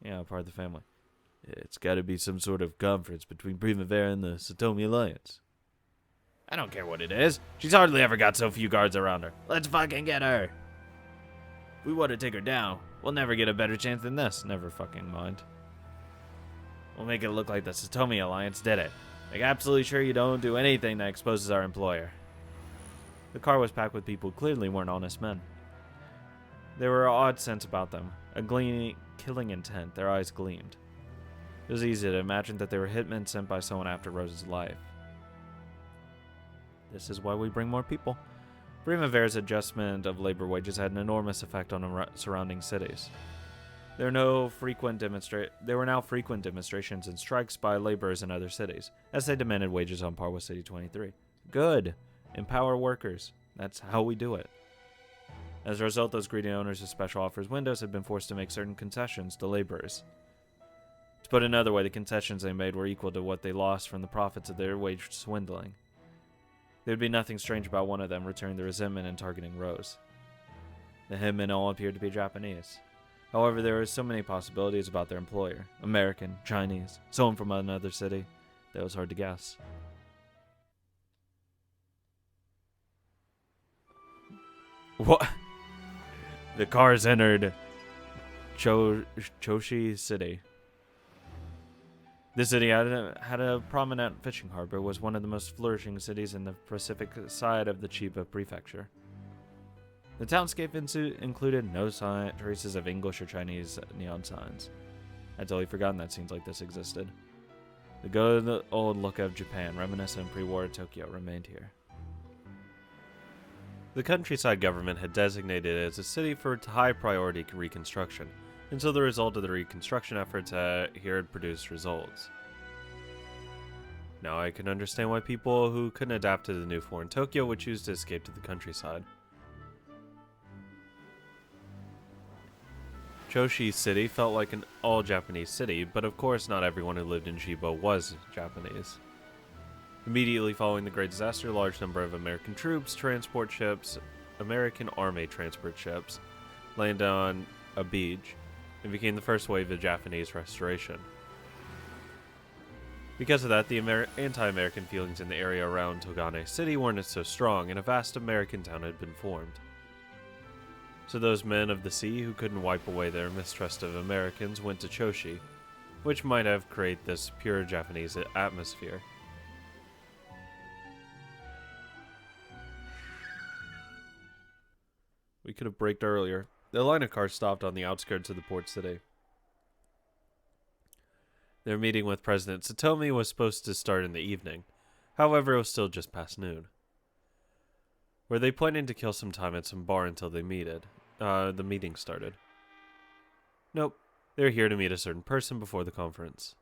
Yeah, part of the family. It's got to be some sort of conference between Primavera and the Satomi Alliance. I don't care what it is. She's hardly ever got so few guards around her. Let's fucking get her. If we want to take her down, we'll never get a better chance than this. Never fucking mind. We'll make it look like the Satomi Alliance did it. Make absolutely sure you don't do anything that exposes our employer. The car was packed with people who clearly weren't honest men. There were an odd sense about them, a killing intent. Their eyes gleamed. It was easy to imagine that they were hitmen sent by someone after Rose's life. This is why we bring more people. Primavera's adjustment of labor wages had an enormous effect on the surrounding cities. There were now frequent demonstrations and strikes by laborers in other cities, as they demanded wages on par with City 23. Good. Empower workers. That's how we do it. As a result, those greedy owners of special offers windows had been forced to make certain concessions to laborers. To put it another way, the concessions they made were equal to what they lost from the profits of their wage swindling. There would be nothing strange about one of them returning the resentment and targeting Rose. The hitmen all appeared to be Japanese. However, there were so many possibilities about their employer. American, Chinese, someone from another city. That was hard to guess. What? The cars entered Choshi City. The city had a prominent fishing harbor, was one of the most flourishing cities in the Pacific side of the Chiba prefecture. The townscape included no traces of English or Chinese neon signs. I'd totally forgotten that scenes like this existed. The good old look of Japan, reminiscent of pre-war Tokyo, remained here. The countryside government had designated it as a city for high-priority reconstruction, and so the result of the reconstruction efforts here had produced results. Now I can understand why people who couldn't adapt to the new foreign Tokyo would choose to escape to the countryside. Choshi City felt like an all-Japanese city, but of course not everyone who lived in Chiba was Japanese. Immediately following the Great Disaster, a large number of American troops, transport ships, American Army transport ships, landed on a beach and became the first wave of Japanese restoration. Because of that, the anti-American feelings in the area around Togane City weren't so strong, and a vast American town had been formed. So those men of the sea who couldn't wipe away their mistrust of Americans went to Choshi, which might have created this pure Japanese atmosphere. We could have braked earlier. The line of cars stopped on the outskirts of the port city. Their meeting with President Satomi was supposed to start in the evening. However, it was still just past noon. Were they planning to kill some time at some bar until the meeting started? Nope. They were here to meet a certain person before the conference.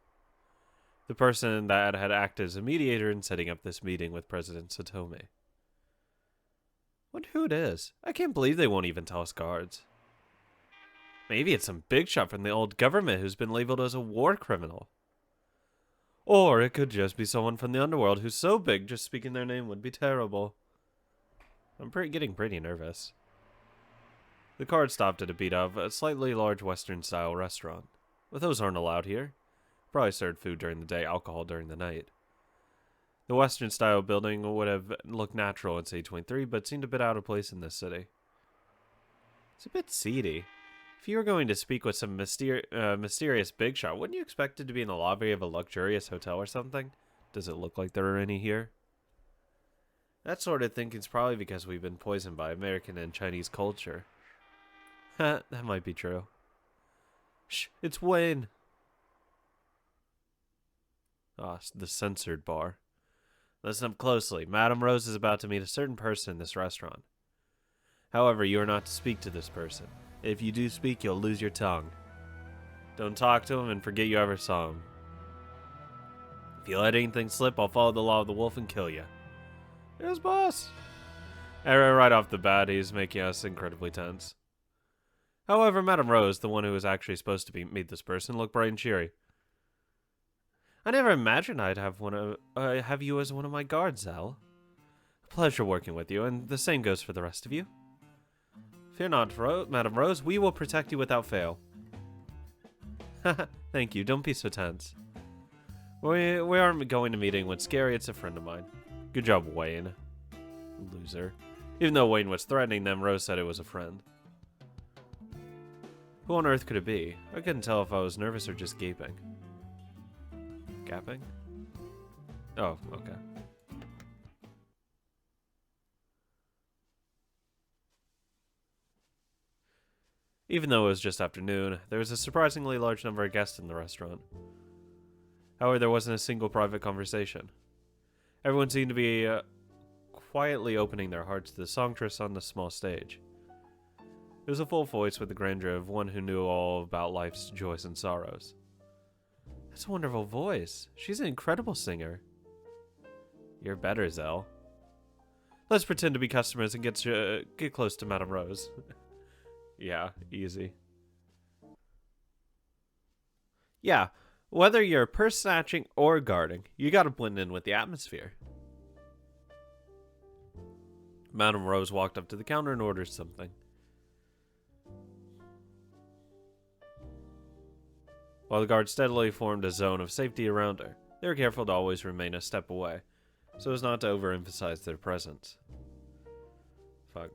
The person that had acted as a mediator in setting up this meeting with President Satomi. Wonder who it is. I can't believe they won't even tell us guards. Maybe it's some big shot from the old government who's been labeled as a war criminal. Or it could just be someone from the underworld who's so big just speaking their name would be terrible. I'm getting pretty nervous. The car stopped at a beat of a slightly large Western-style restaurant. But those aren't allowed here. Probably served food during the day, alcohol during the night. The Western-style building would have looked natural in City 23, but seemed a bit out of place in this city. It's a bit seedy. If you were going to speak with some mysterious big shot, wouldn't you expect it to be in the lobby of a luxurious hotel or something? Does it look like there are any here? That sort of thinking's probably because we've been poisoned by American and Chinese culture. That might be true. Shh, it's Wayne. The censored bar. Listen up closely. Madame Rose is about to meet a certain person in this restaurant. However, you are not to speak to this person. If you do speak, you'll lose your tongue. Don't talk to him and forget you ever saw him. If you let anything slip, I'll follow the law of the wolf and kill you. Yes, boss. Right off the bat, he's making us incredibly tense. However, Madame Rose, the one who was actually supposed to meet this person, looked bright and cheery. I never imagined I'd have you as one of my guards, Zell. A pleasure working with you, and the same goes for the rest of you. Fear not, Madame Rose, we will protect you without fail. Thank you, don't be so tense. We aren't going to meeting with Scary, it's a friend of mine. Good job, Wayne. Loser. Even though Wayne was threatening them, Rose said it was a friend. Who on earth could it be? I couldn't tell if I was nervous or just gaping. Gapping? Oh, okay. Even though it was just afternoon, there was a surprisingly large number of guests in the restaurant. However, there wasn't a single private conversation. Everyone seemed to be quietly opening their hearts to the songstress on the small stage. It was a full voice with the grandeur of one who knew all about life's joys and sorrows. That's a wonderful voice. She's an incredible singer. You're better, Zell. Let's pretend to be customers and get close to Madame Rose. Yeah, easy. Yeah, whether you're purse snatching or guarding, you gotta blend in with the atmosphere. Madame Rose walked up to the counter and ordered something. While the guards steadily formed a zone of safety around her, they were careful to always remain a step away, so as not to overemphasize their presence. Fuck.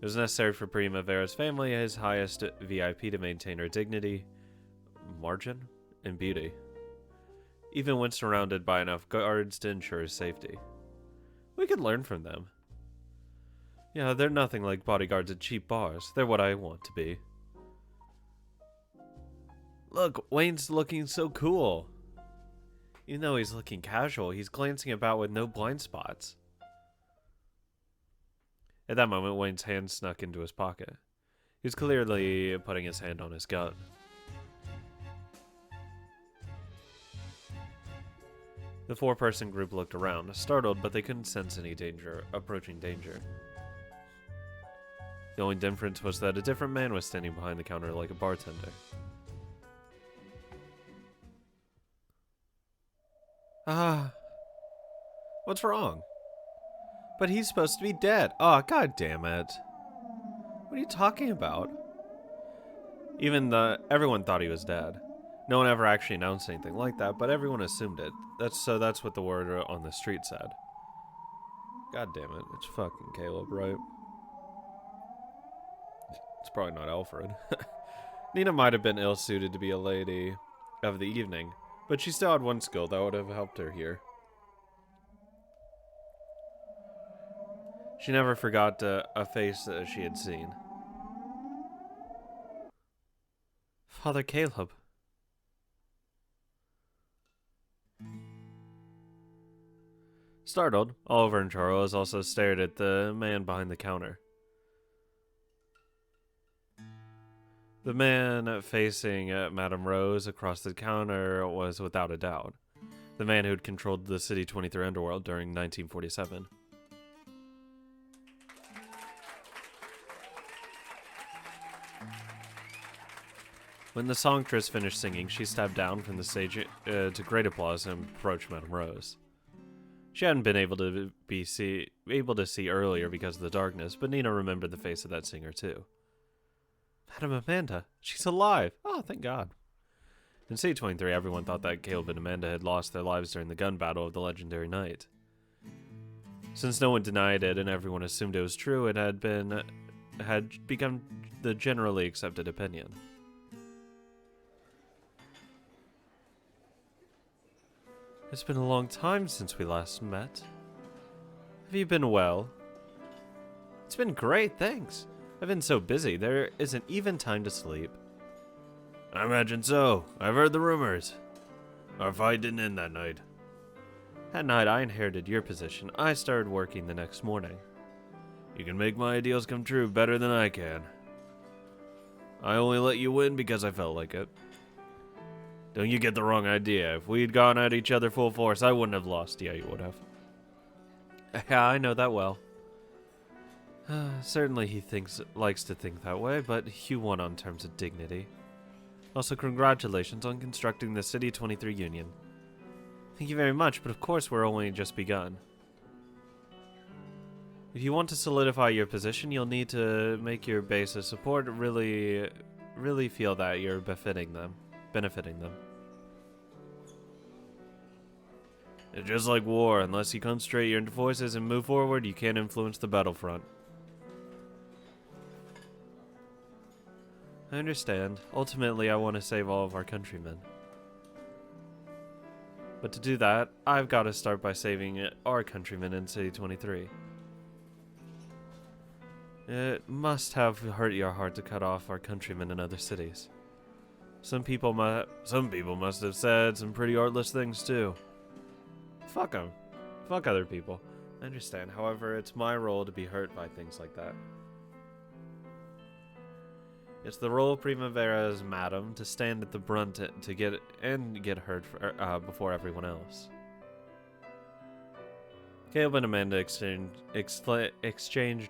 It was necessary for Primavera's family, his highest VIP, to maintain her dignity, margin, and beauty, even when surrounded by enough guards to ensure his safety. We could learn from them. Yeah, they're nothing like bodyguards at cheap bars. They're what I want to be. Look, Wayne's looking so cool. Even though he's looking casual, he's glancing about with no blind spots. At that moment, Wayne's hand snuck into his pocket. He was clearly putting his hand on his gun. The four-person group looked around, startled, but they couldn't sense any approaching danger. The only difference was that a different man was standing behind the counter like a bartender. What's wrong? But he's supposed to be dead. Oh, god damn it. What are you talking about? Everyone thought he was dead. No one ever actually announced anything like that, but everyone assumed it. That's what the word on the street said. God damn it, it's fucking Caleb, right? It's probably not Alfred. Nina might have been ill-suited to be a lady of the evening, but she still had one skill that would have helped her here. She never forgot a face that she had seen. Father Caleb. Startled, Oliver and Charles also stared at the man behind the counter. The man facing Madame Rose across the counter was without a doubt the man who had controlled the City 23 underworld during 1947. When the songstress finished singing, she stepped down from the stage to great applause and approached Madame Rose. She hadn't been able to see earlier because of the darkness, but Nina remembered the face of that singer too. Madame Amanda, she's alive! Oh, thank God. In C23, everyone thought that Caleb and Amanda had lost their lives during the gun battle of the legendary night. Since no one denied it and everyone assumed it was true, it had become the generally accepted opinion. It's been a long time since we last met. Have you been well? It's been great, thanks. I've been so busy, there isn't even time to sleep. I imagine so. I've heard the rumors. Our fight didn't end that night. That night I inherited your position. I started working the next morning. You can make my ideals come true better than I can. I only let you win because I felt like it. Don't you get the wrong idea. If we'd gone at each other full force, I wouldn't have lost. Yeah, you would have. Yeah, I know that well. Certainly he likes to think that way, but you won on terms of dignity. Also, congratulations on constructing the City 23 Union. Thank you very much, but of course we're only just begun. If you want to solidify your position, you'll need to make your base of support really feel that you're befitting them. benefiting them. It's just like war. Unless you concentrate your forces and move forward, you can't influence the battlefront. I understand. Ultimately, I want to save all of our countrymen. But to do that, I've got to start by saving our countrymen in City 23. It must have hurt your heart to cut off our countrymen in other cities. Some people must have said some pretty artless things too. Fuck them. Fuck other people. I understand. However, it's my role to be hurt by things like that. It's the role of Primavera's madam to stand at the brunt to get hurt before everyone else. Caleb and Amanda exchanged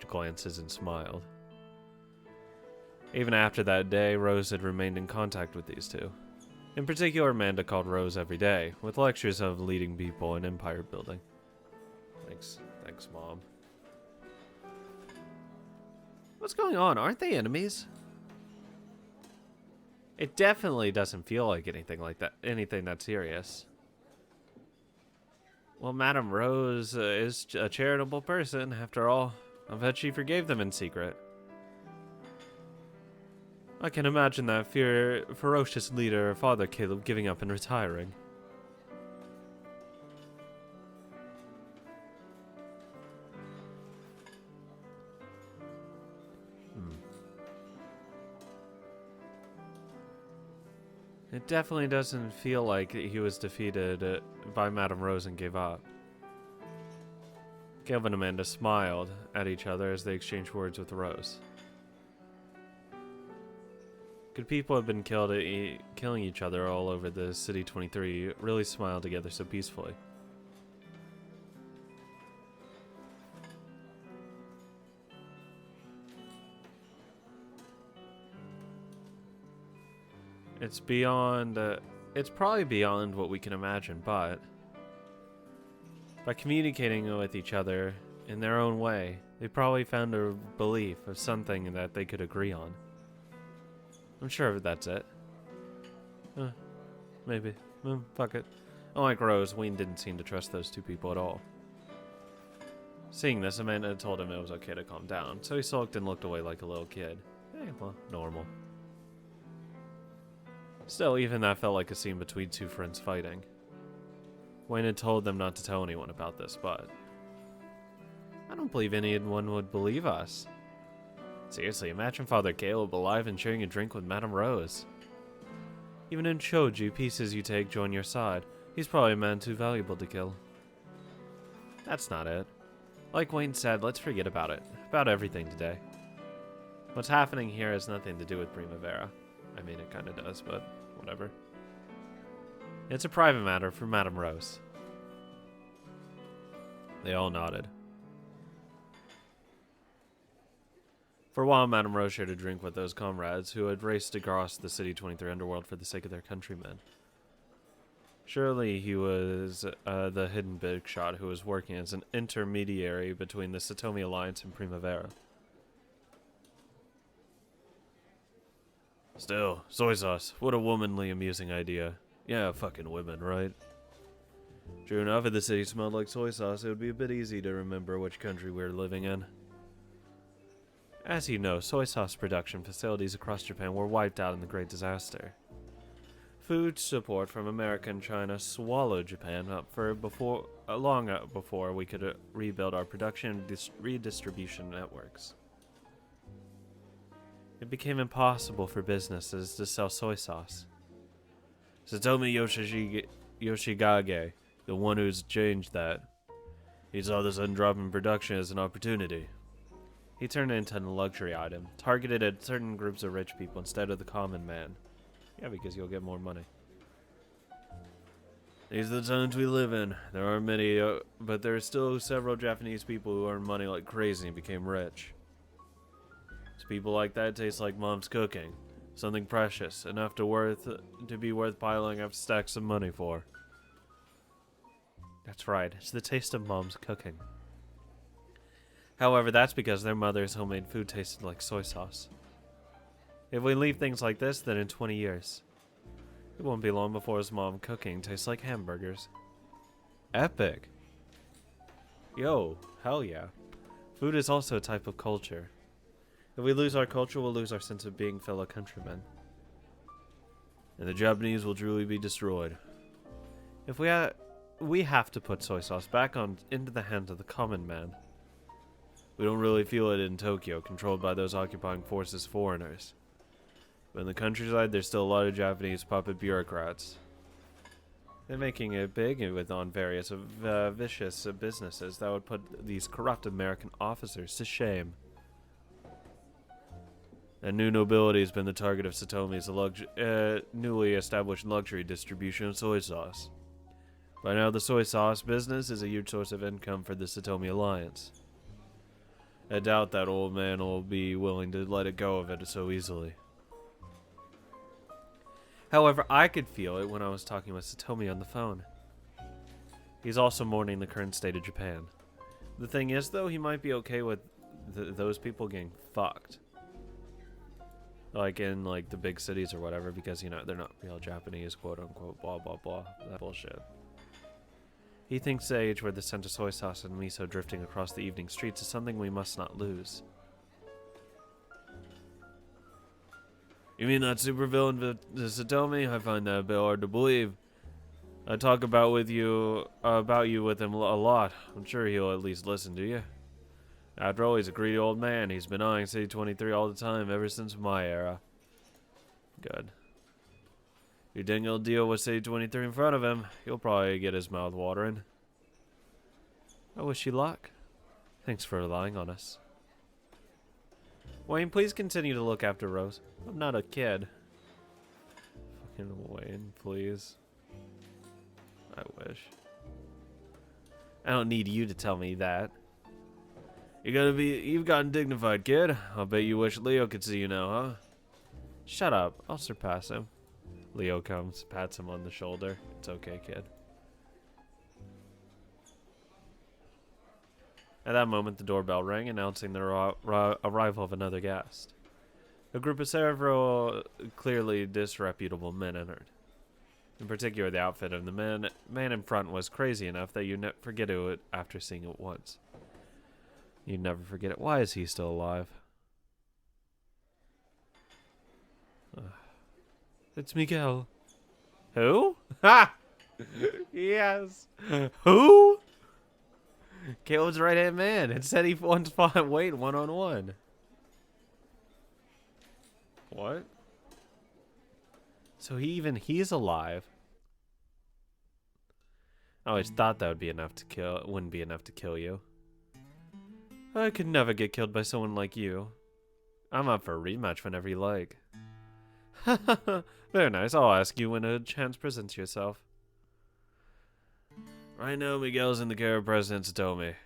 glances and smiled. Even after that day, Rose had remained in contact with these two. In particular, Amanda called Rose every day, with lectures of leading people in empire building. Thanks, Mom. What's going on? Aren't they enemies? It definitely doesn't feel like anything that serious. Well, Madame Rose is a charitable person, after all. I bet she forgave them in secret. I can imagine that ferocious leader, Father Caleb, giving up and retiring. It definitely doesn't feel like he was defeated by Madame Rose and gave up. Caleb and Amanda smiled at each other as they exchanged words with Rose. Good people have been killing each other all over the City 23, really smile together so peacefully. It's probably beyond what we can imagine, but by communicating with each other in their own way, they probably found a belief of something that they could agree on. I'm sure that's it. Maybe. Fuck it. Unlike Rose, Wayne didn't seem to trust those two people at all. Seeing this, Amanda told him it was okay to calm down, so he sulked and looked away like a little kid. Well, normal. Still, even that felt like a scene between two friends fighting. Wayne had told them not to tell anyone about this, but I don't believe anyone would believe us. Seriously, imagine Father Caleb alive and sharing a drink with Madame Rose. Even in Choju, pieces you take join your side. He's probably a man too valuable to kill. That's not it. Like Wayne said, let's forget about it. About everything today. What's happening here has nothing to do with Primavera. I mean, it kind of does, but whatever. It's a private matter for Madame Rose. They all nodded. For a while, Madame Rose shared a drink with those comrades who had raced across the City 23 underworld for the sake of their countrymen. Surely he was the hidden big shot who was working as an intermediary between the Satomi Alliance and Primavera. Still, soy sauce. What a womanly, amusing idea. Yeah, fucking women, right? True enough, if the city smelled like soy sauce, it would be a bit easy to remember which country we were living in. As you know, soy sauce production facilities across Japan were wiped out in the Great Disaster. Food support from America and China swallowed Japan up for long before we could rebuild our production and redistribution networks. It became impossible for businesses to sell soy sauce. Satomi Yoshigage, the one who's changed that, he saw the sudden drop in production as an opportunity. He turned it into a luxury item, targeted at certain groups of rich people instead of the common man. Yeah, because you'll get more money. These are the times we live in. There are many, but there are still several Japanese people who earned money like crazy and became rich. To people like that, it tastes like Mom's cooking. Something precious, enough to be worth piling up stacks of money for. That's right, it's the taste of Mom's cooking. However, that's because their mother's homemade food tasted like soy sauce. If we leave things like this, then in 20 years, It won't be long before his mom cooking tastes like hamburgers. Epic. Yo, hell yeah. Food is also a type of culture. If we lose our culture, we'll lose our sense of being fellow countrymen. And the Japanese will truly be destroyed. If we have to put soy sauce back into the hands of the common man. We don't really feel it in Tokyo, controlled by those occupying forces foreigners. But in the countryside, there's still a lot of Japanese puppet bureaucrats. They're making it big on various vicious businesses that would put these corrupt American officers to shame. And new nobility has been the target of Satomi's newly established luxury distribution of soy sauce. By now, the soy sauce business is a huge source of income for the Satomi Alliance. I doubt that old man will be willing to let it go of it so easily. However, I could feel it when I was talking with Satomi on the phone. He's also mourning the current state of Japan. The thing is, though, he might be okay with those people getting fucked. Like in like the big cities or whatever, because, you know, they're not real Japanese, quote unquote, blah blah blah, that bullshit. He thinks the age where the scent of soy sauce and miso drifting across the evening streets is something we must not lose. You mean that supervillain Satomi? I find that a bit hard to believe. I talk about you with him a lot. I'm sure he'll at least listen to you. After all, he's a greedy old man. He's been eyeing City 23 all the time, ever since my era. Good. You think he'll deal with City 23 in front of him? He'll probably get his mouth watering. I wish you luck. Thanks for relying on us. Wayne, please continue to look after Rose. I'm not a kid. Fucking Wayne, please. I wish. I don't need you to tell me that. You've gotten dignified, kid. I'll bet you wish Leo could see you now, huh? Shut up. I'll surpass him. Leo comes, pats him on the shoulder. It's okay, kid. At that moment, the doorbell rang, announcing the arrival of another guest. A group of several clearly disreputable men entered. In particular, the outfit of the man in front was crazy enough that you'd never forget it after seeing it once. You'd never forget it. Why is he still alive? It's Miguel. Who? Ha! Yes. Who? Caleb's right-hand man. It said he once fought Wade one-on-one. What? So he's alive. I always thought that would be enough to kill. Wouldn't be enough to kill you. I could never get killed by someone like you. I'm up for a rematch whenever you like. Very nice. I'll ask you when a chance presents yourself. Right now, Miguel's in the care of President Satomi.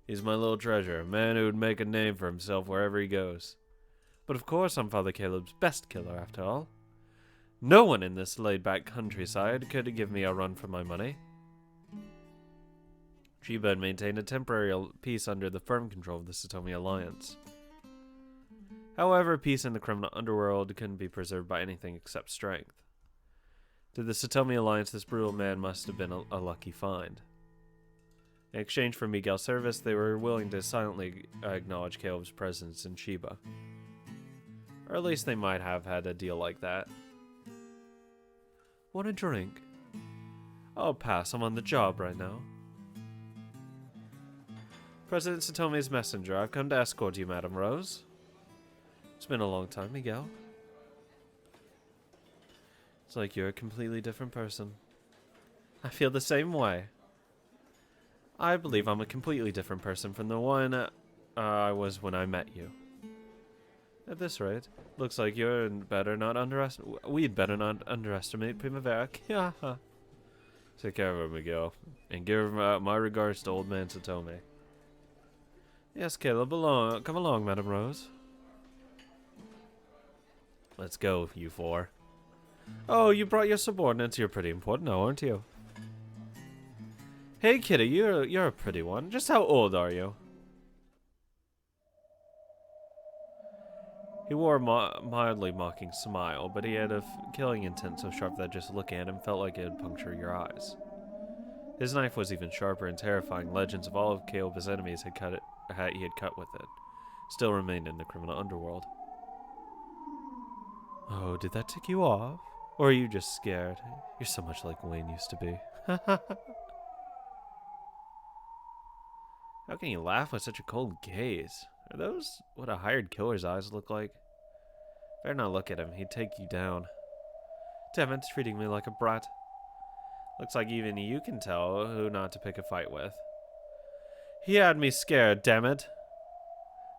He's my little treasure, a man who would make a name for himself wherever he goes. But of course, I'm Father Caleb's best killer, after all. No one in this laid-back countryside could give me a run for my money. Chiba had maintained a temporary peace under the firm control of the Satomi Alliance. However, peace in the criminal underworld couldn't be preserved by anything except strength. To the Satomi Alliance, this brutal man must have been a lucky find. In exchange for Miguel's service, they were willing to silently acknowledge Caleb's presence in Chiba. Or at least they might have had a deal like that. Want a drink? I'll pass. I'm on the job right now. President Satomi's messenger. I've come to escort you, Madam Rose. It's been a long time, Miguel. It's like you're a completely different person. I feel the same way. I believe I'm a completely different person from the one I was when I met you. At this rate, looks like we'd better not underestimate Primavera. Take care of her, Miguel, and give my regards to old man Satomi. Yes, Caleb, come along, Madam Rose. Let's go, you four. Oh, you brought your subordinates. You're pretty important now, aren't you? Hey, Kitty, you're a pretty one. Just how old are you? He wore a mildly mocking smile, but he had a killing intent so sharp that just looking at him felt like it'd puncture your eyes. His knife was even sharper and terrifying. Legends of all of Caleb's enemies he had cut with it still remained in the criminal underworld. Oh, did that tick you off? Or are you just scared? You're so much like Wayne used to be. How can you laugh with such a cold gaze? Are those what a hired killer's eyes look like? Better not look at him. He'd take you down. Damn it, treating me like a brat. Looks like even you can tell who not to pick a fight with. He had me scared, damn it.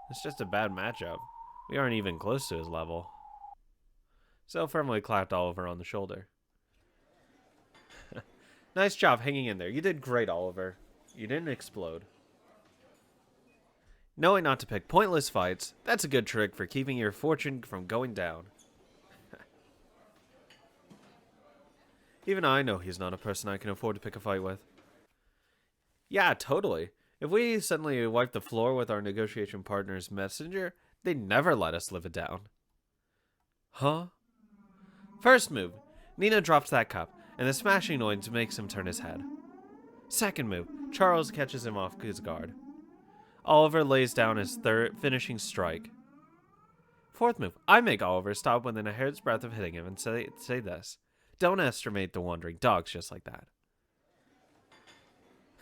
It's just a bad matchup. We aren't even close to his level. Zell firmly clapped Oliver on the shoulder. Nice job hanging in there. You did great, Oliver. You didn't explode. Knowing not to pick pointless fights, that's a good trick for keeping your fortune from going down. Even I know he's not a person I can afford to pick a fight with. Yeah, totally. If we suddenly wipe the floor with our negotiation partner's messenger, they'd never let us live it down. Huh? First move. Nina drops that cup, and the smashing noise makes him turn his head. Second move. Charles catches him off his guard. Oliver lays down his finishing strike. Fourth move. I make Oliver stop within a hair's breadth of hitting him and say this. Don't estimate the wandering dogs just like that.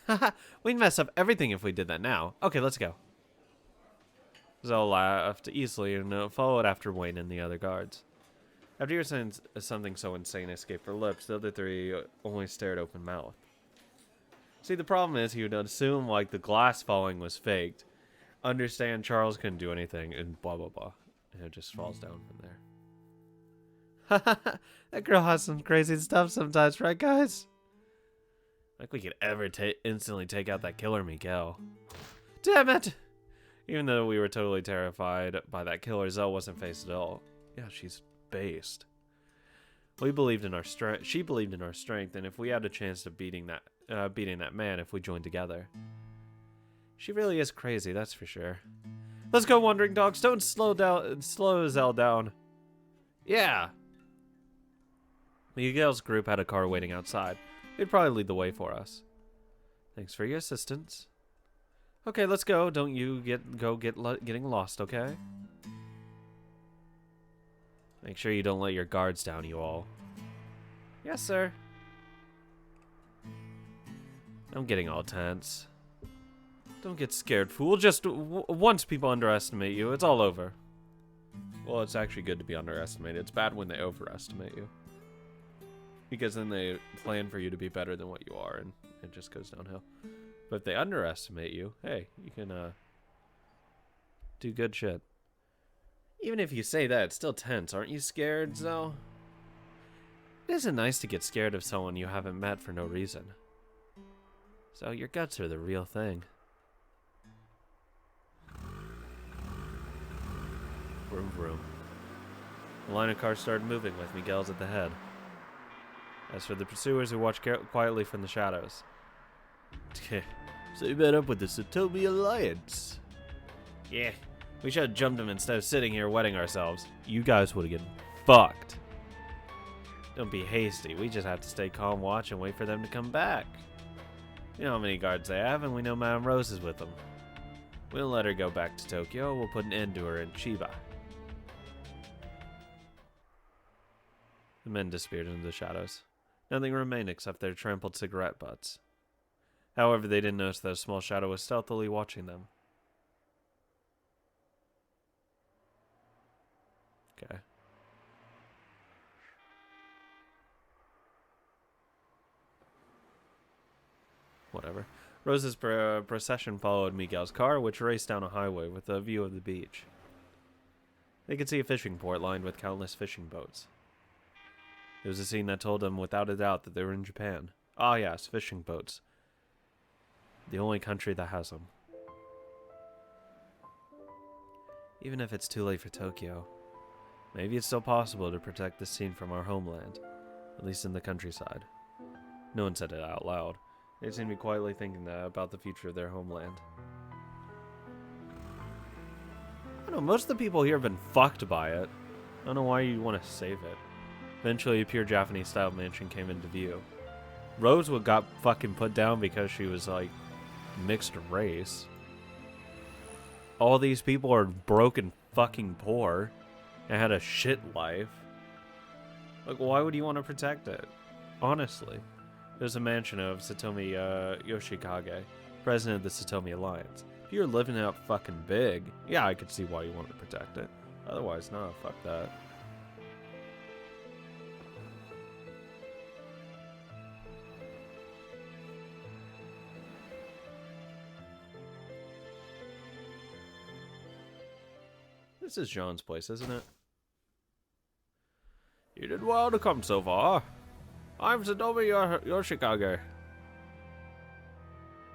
Haha, we'd mess up everything if we did that now. Okay, let's go. Zell laughed easily and followed after Wayne and the other guards. After you were saying something so insane escaped her lips, the other three only stared open-mouthed. See, the problem is he would assume like the glass falling was faked, understand Charles couldn't do anything, and blah blah blah. And it just falls down from there. Haha, that girl has some crazy stuff sometimes, right guys? Like we could ever instantly take out that killer Miguel. Damn it! Even though we were totally terrified by that killer, Zell wasn't phased at all. Yeah, she's based. We believed in our strength. She believed in our strength, and if we had a chance of beating that man, if we joined together. She really is crazy, that's for sure. Let's go, wandering dogs! Don't slow Zell down. Yeah. Miguel's group had a car waiting outside. They'd probably lead the way for us. Thanks for your assistance. Okay, let's go. Don't you getting lost, okay? Make sure you don't let your guards down, you all. Yes, sir. I'm getting all tense. Don't get scared, fool. Just once people underestimate you, it's all over. Well, it's actually good to be underestimated. It's bad when they overestimate you. Because then they plan for you to be better than what you are, and it just goes downhill. But if they underestimate you, hey, you can do good shit. Even if you say that, it's still tense. Aren't you scared, Zell? It isn't nice to get scared of someone you haven't met for no reason. So your guts are the real thing. Vroom vroom. The line of cars started moving with Miguel's at the head. As for the pursuers who watched quietly from the shadows. So you met up with the Satomi Alliance. Yeah, we should have jumped them instead of sitting here wetting ourselves. You guys would have gotten fucked. Don't be hasty. We just have to stay calm, watch, and wait for them to come back. You know how many guards they have, and we know Madame Rose is with them. We don't let her go back to Tokyo. We'll put an end to her in Chiba. The men disappeared into the shadows. Nothing remained except their trampled cigarette butts. However, they didn't notice that a small shadow was stealthily watching them. Okay. Whatever. Rose's procession followed Miguel's car, which raced down a highway with a view of the beach. They could see a fishing port lined with countless fishing boats. It was a scene that told them without a doubt that they were in Japan. Ah yes, fishing boats. The only country that has them. Even if it's too late for Tokyo, maybe it's still possible to protect this scene from our homeland, at least in the countryside. No one said it out loud. They seemed to be quietly thinking that about the future of their homeland. I don't know, most of the people here have been fucked by it. I don't know why you want to save it. Eventually, a pure Japanese-style mansion came into view. Rosewood got fucking put down because she was, like, mixed race. All these people are broken fucking poor and had a shit life. Like, why would you want to protect it? Honestly. There's a mansion of Satomi Yoshikage, president of the Satomi Alliance. If you're living it up fucking big, yeah, I could see why you want to protect it. Otherwise, no, fuck that. This is John's place, isn't it? You did well to come so far. I'm Satomi Yoshikage.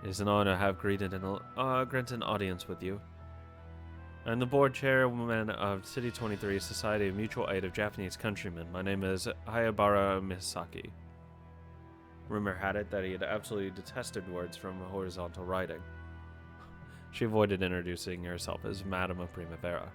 It is an honor to have granted an audience with you. I'm the board chairwoman of City 23 Society of Mutual Aid of Japanese Countrymen. My name is Hayabara Misaki. Rumor had it that he had absolutely detested words from horizontal writing. She avoided introducing herself as Madam of Primavera.